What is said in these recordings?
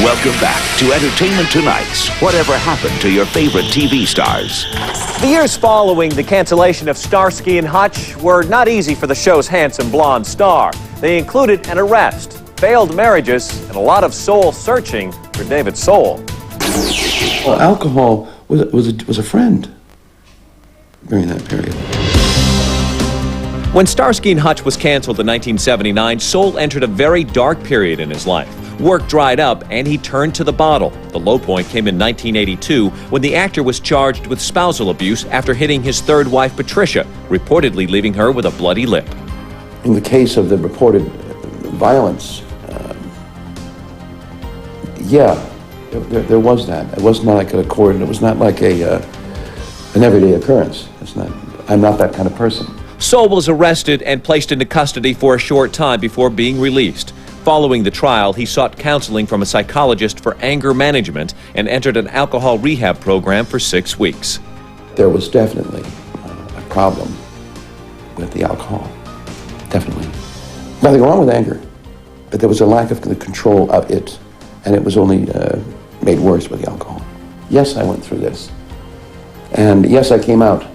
Welcome back to Entertainment Tonight's Whatever Happened to Your Favorite TV Stars. The years following the cancellation of Starsky and Hutch were not easy for the show's handsome blonde star. They included an arrest, failed marriages, and a lot of soul searching for David Soul. Well, alcohol was a friend during that period. When Starsky and Hutch was canceled in 1979, Soul entered a very dark period in his life. Work dried up, and he turned to the bottle. The low point came in 1982 when the actor was charged with spousal abuse after hitting his third wife, Patricia, reportedly leaving her with a bloody lip. In the case of the reported violence, there was that. It was not like a court. It was not like an everyday occurrence. I'm not that kind of person. Soul was arrested and placed into custody for a short time before being released. Following the trial, he sought counseling from a psychologist for anger management and entered an alcohol rehab program for 6 weeks. There was definitely a problem with the alcohol. Definitely. Nothing wrong with anger, but there was a lack of the control of it, and it was only made worse with the alcohol. Yes, I went through this. And yes, I came out.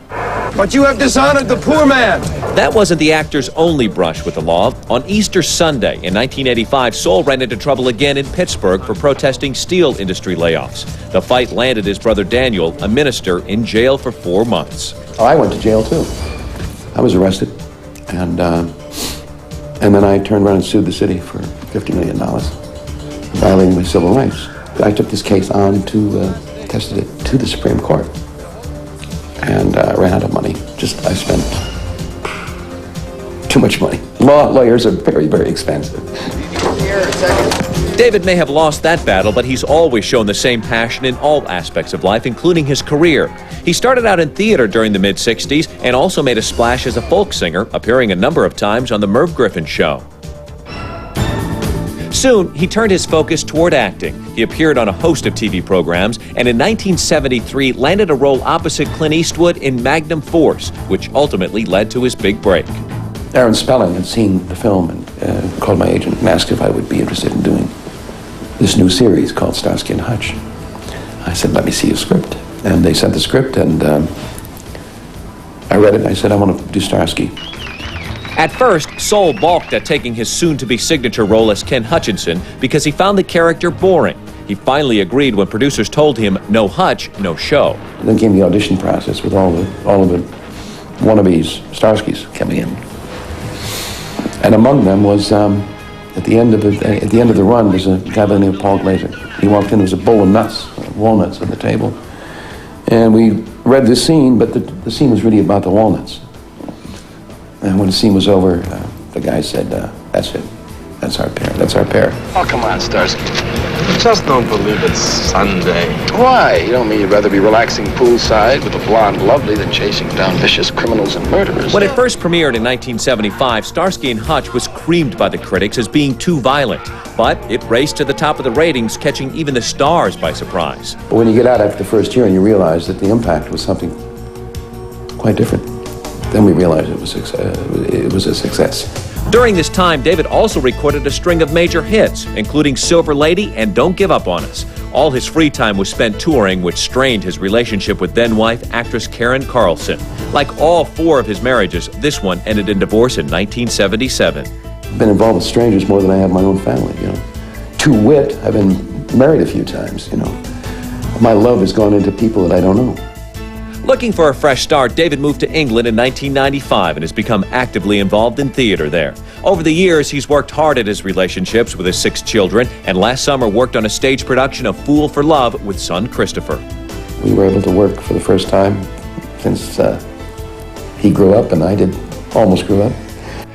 But you have dishonored the poor man. That wasn't the actor's only brush with the law. On Easter Sunday in 1985, Soul ran into trouble again in Pittsburgh for protesting steel industry layoffs. The fight landed his brother Daniel, a minister, in jail for 4 months. Oh, I went to jail too. I was arrested, and then I turned around and sued the city for $50 million, violating my civil rights. I took this case on to tested it to the Supreme Court. And ran out of money. I spent too much money. Lawyers are very, very expensive. David may have lost that battle, but he's always shown the same passion in all aspects of life, including his career. He started out in theater during the mid-'60s and also made a splash as a folk singer, appearing a number of times on The Merv Griffin Show. Soon, he turned his focus toward acting. He appeared on a host of TV programs, and in 1973 landed a role opposite Clint Eastwood in Magnum Force, which ultimately led to his big break. Aaron Spelling had seen the film and called my agent and asked if I would be interested in doing this new series called Starsky and Hutch. I said, let me see your script. And they sent the script, and I read it, and I said, I want to do Starsky. At first, Soul balked at taking his soon-to-be signature role as Ken Hutchinson because he found the character boring. He finally agreed when producers told him, no Hutch, no show. And then came the audition process with all of the wannabes, Starskys coming in. And among them was, at the end of the run, was a guy by the name of Paul Glazer. He walked in, there was a bowl of nuts, walnuts on the table. And we read the scene, but the scene was really about the walnuts. And when the scene was over, the guy said, that's it. That's our pair. That's our pair. Oh, come on, Starsky. Just don't believe it's Sunday. Why? You don't mean you'd rather be relaxing poolside with a blonde lovely than chasing down vicious criminals and murderers? When it first premiered in 1975, Starsky and Hutch was creamed by the critics as being too violent. But it raced to the top of the ratings, catching even the stars by surprise. But when you get out after the first year and you realize that the impact was something quite different, then we realized it was a success. During this time, David also recorded a string of major hits, including Silver Lady and Don't Give Up on Us. All his free time was spent touring, which strained his relationship with then-wife, actress Karen Carlson. Like all 4 of his marriages, this one ended in divorce in 1977. I've been involved with strangers more than I have my own family, you know. To wit, I've been married a few times, you know. My love has gone into people that I don't know. Looking for a fresh start, David moved to England in 1995 and has become actively involved in theater there. Over the years, he's worked hard at his relationships with his 6 children, and last summer worked on a stage production of Fool for Love with son Christopher. We were able to work for the first time since he grew up and I almost grew up.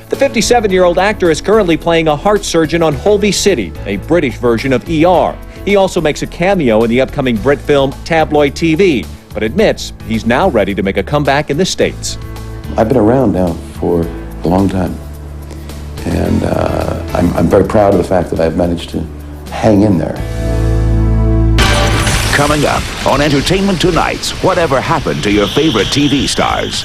The 57-year-old actor is currently playing a heart surgeon on Holby City, a British version of ER. He also makes a cameo in the upcoming Brit film Tabloid TV, but admits he's now ready to make a comeback in the States. I've been around now for a long time, and I'm very proud of the fact that I've managed to hang in there. Coming up on Entertainment Tonight's Whatever Happened to Your Favorite TV Stars.